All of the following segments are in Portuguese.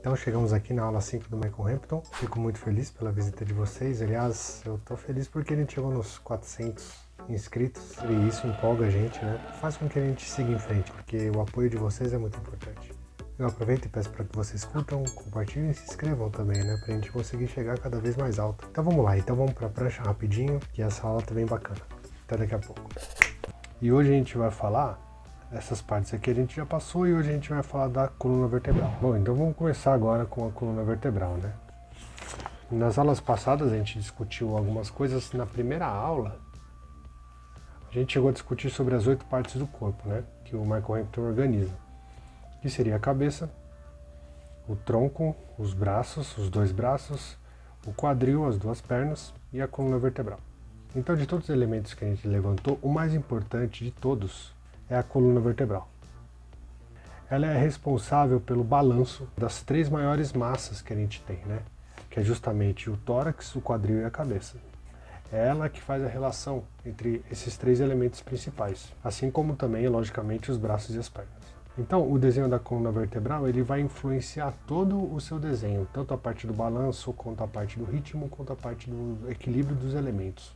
Então chegamos aqui na aula 5 do Michael Hampton. Fico muito feliz pela visita de vocês. Aliás, eu tô feliz porque a gente chegou nos 400 inscritos e isso empolga a gente, né? Faz com que a gente siga em frente, porque o apoio de vocês é muito importante. Eu aproveito e peço para que vocês curtam, compartilhem e se inscrevam também, né? Pra gente conseguir chegar cada vez mais alto. Então vamos lá, então vamos pra prancha rapidinho, que essa aula tá bem bacana. Até daqui a pouco. E hoje a gente vai falar, essas partes aqui a gente já passou e hoje a gente vai falar da coluna vertebral. Bom, então vamos começar agora com a coluna vertebral, né? Nas aulas passadas a gente discutiu algumas coisas. Na primeira aula, a gente chegou a discutir sobre as 8 partes do corpo, né? Que o Michael Hampton organiza. Que seria a cabeça, o tronco, os braços, os 2 braços, o quadril, as 2 pernas e a coluna vertebral. Então, de todos os elementos que a gente levantou, o mais importante de todos é a coluna vertebral. Ela é responsável pelo balanço das 3 maiores massas que a gente tem, né? Que é justamente o tórax, o quadril e a cabeça. É ela que faz a relação entre esses 3 elementos principais, assim como também, logicamente, os braços e as pernas. Então, o desenho da coluna vertebral ele vai influenciar todo o seu desenho, tanto a parte do balanço, quanto a parte do ritmo, quanto a parte do equilíbrio dos elementos.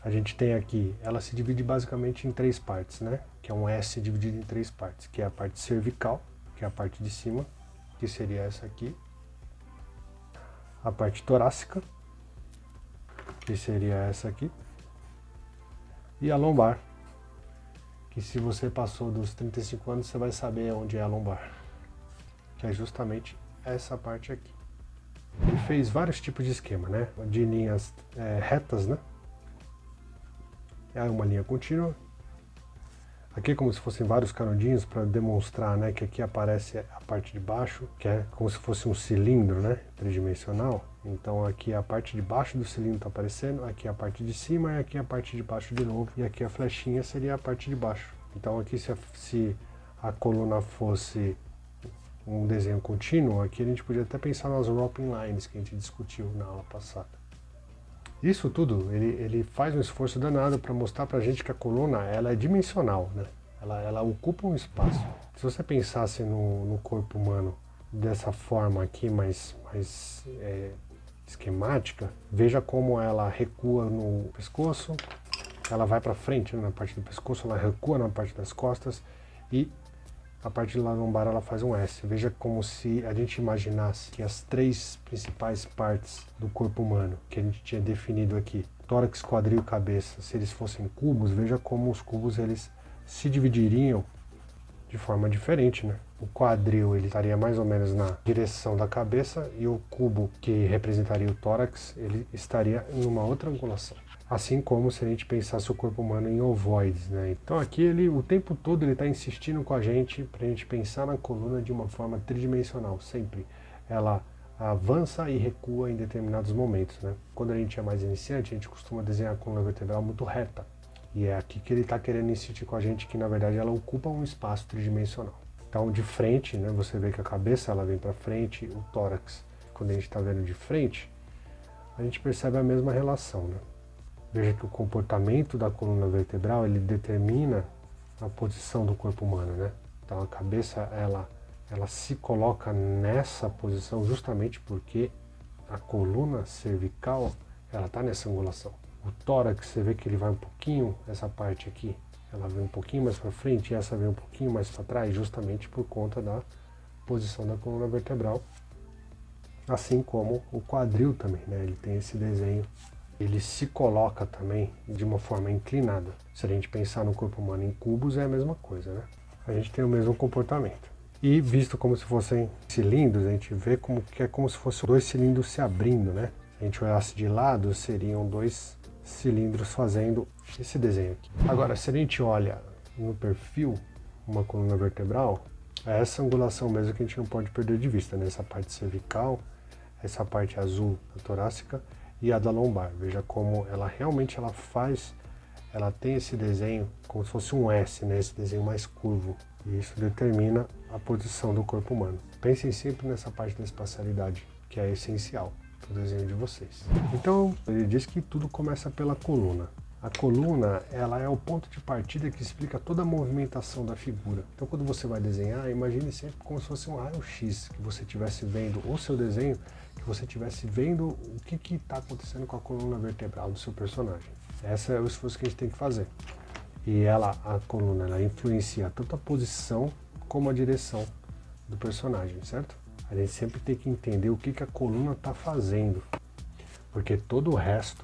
A gente tem aqui, ela se divide basicamente em 3 partes, né? Que é um S dividido em 3 partes, que é a parte cervical, que é a parte de cima, que seria essa aqui. A parte torácica, que seria essa aqui. E a lombar, que se você passou dos 35 anos, você vai saber onde é a lombar, que é justamente essa parte aqui. Ele fez vários tipos de esquema, né? De linhas retas, né? É uma linha contínua. Aqui é como se fossem vários canudinhos para demonstrar, né, que aqui aparece a parte de baixo, que é como se fosse um cilindro, né, tridimensional. Então aqui a parte de baixo do cilindro está aparecendo, aqui a parte de cima e aqui a parte de baixo de novo. E aqui a flechinha seria a parte de baixo. Então aqui se a coluna fosse um desenho contínuo, aqui a gente podia até pensar nas wrapping lines que a gente discutiu na aula passada. Isso tudo, ele faz um esforço danado para mostrar para a gente que a coluna ela é dimensional, né? Ela ocupa um espaço. Se você pensasse no corpo humano dessa forma aqui, mais esquemática, veja como ela recua no pescoço, ela vai para frente, né, na parte do pescoço, ela recua na parte das costas e a parte da lombar ela faz um S. Veja como se a gente imaginasse que as 3 principais partes do corpo humano que a gente tinha definido aqui, tórax, quadril e cabeça, se eles fossem cubos, veja como os cubos eles se dividiriam de forma diferente, né? O quadril ele estaria mais ou menos na direção da cabeça e o cubo que representaria o tórax ele estaria em uma outra angulação. Assim como se a gente pensasse o corpo humano em ovoides, né? Então aqui ele o tempo todo ele está insistindo com a gente para a gente pensar na coluna de uma forma tridimensional, sempre. Ela avança e recua em determinados momentos, né? Quando a gente é mais iniciante, a gente costuma desenhar a coluna vertebral muito reta. E é aqui que ele está querendo insistir com a gente que na verdade ela ocupa um espaço tridimensional. Então de frente, né? Você vê que a cabeça ela vem para frente, o tórax, quando a gente está vendo de frente, a gente percebe a mesma relação, né? Veja que o comportamento da coluna vertebral ele determina a posição do corpo humano, né? Então a cabeça ela se coloca nessa posição justamente porque a coluna cervical ela está nessa angulação. O tórax você vê que ele vai um pouquinho, essa parte aqui, ela vem um pouquinho mais para frente e essa vem um pouquinho mais para trás, justamente por conta da posição da coluna vertebral. Assim como o quadril também, né? Ele tem esse desenho. Ele se coloca também de uma forma inclinada. Se a gente pensar no corpo humano em cubos, é a mesma coisa, né? A gente tem o mesmo comportamento. E visto como se fossem cilindros, a gente vê como que é como se fossem 2 cilindros se abrindo, né? Se a gente olhasse de lado, seriam 2 cilindros fazendo esse desenho aqui. Agora, se a gente olha no perfil, uma coluna vertebral, é essa angulação mesmo que a gente não pode perder de vista, né? Essa parte cervical, essa parte azul da torácica, e a da lombar. Veja como ela realmente ela tem esse desenho como se fosse um S, né? Esse desenho mais curvo. E isso determina a posição do corpo humano. Pensem sempre nessa parte da espacialidade, que é essencial para o desenho de vocês. Então, ele diz que tudo começa pela coluna. A coluna, ela é o ponto de partida que explica toda a movimentação da figura. Então, quando você vai desenhar, imagine sempre como se fosse um raio-x, que você estivesse vendo o seu desenho, que você estivesse vendo o que está acontecendo com a coluna vertebral do seu personagem. Esse é o esforço que a gente tem que fazer. E a coluna, ela influencia tanto a posição como a direção do personagem, certo? A gente sempre tem que entender o que a coluna está fazendo, porque todo o resto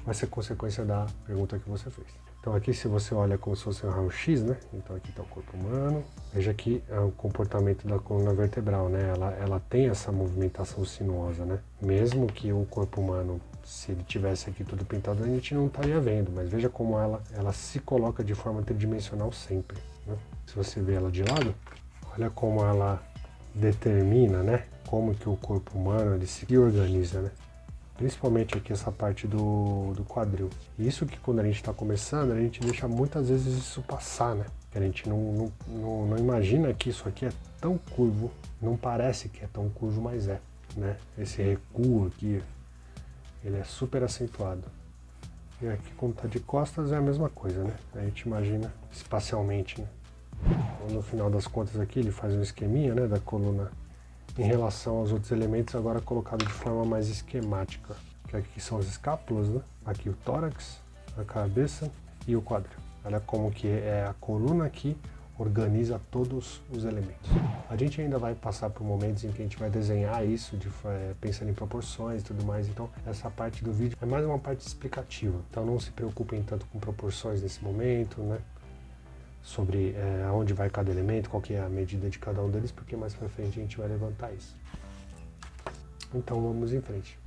vai ser consequência da pergunta que você fez. Então aqui, se você olha como se fosse um raio-x, né? Então aqui está o corpo humano. Veja aqui o comportamento da coluna vertebral, né? Ela tem essa movimentação sinuosa, né? Mesmo que o corpo humano, se ele tivesse aqui tudo pintado, a gente não estaria vendo. Mas veja como ela se coloca de forma tridimensional sempre, né? Se você vê ela de lado, olha como ela determina, né? Como que o corpo humano ele se organiza, né? Principalmente aqui essa parte do quadril. Isso que quando a gente está começando, a gente deixa muitas vezes isso passar, né? Que a gente não imagina que isso aqui é tão curvo, não parece que é tão curvo, mas é, né? Esse recuo aqui, ele é super acentuado. E aqui quando está de costas é a mesma coisa, né? A gente imagina espacialmente, né? Então, no final das contas aqui ele faz um esqueminha, né, da coluna em relação aos outros elementos, agora colocado de forma mais esquemática. Que aqui são as escápulas, né? Aqui o tórax, a cabeça e o quadril. Olha como que é a coluna que organiza todos os elementos. A gente ainda vai passar por momentos em que a gente vai desenhar isso, pensando em proporções e tudo mais. Então essa parte do vídeo é mais uma parte explicativa. Então não se preocupem tanto com proporções nesse momento, né? Sobre aonde vai cada elemento, qual que é a medida de cada um deles, porque mais pra frente a gente vai levantar isso. Então vamos em frente.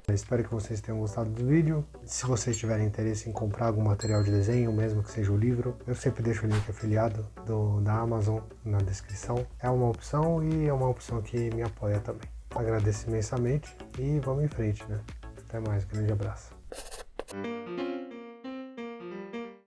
Eu espero que vocês tenham gostado do vídeo. Se vocês tiverem interesse em comprar algum material de desenho, mesmo que seja o livro, eu sempre deixo o link afiliado da Amazon na descrição. É uma opção e é uma opção que me apoia também. Agradeço imensamente e vamos em frente, né? Até mais, grande abraço.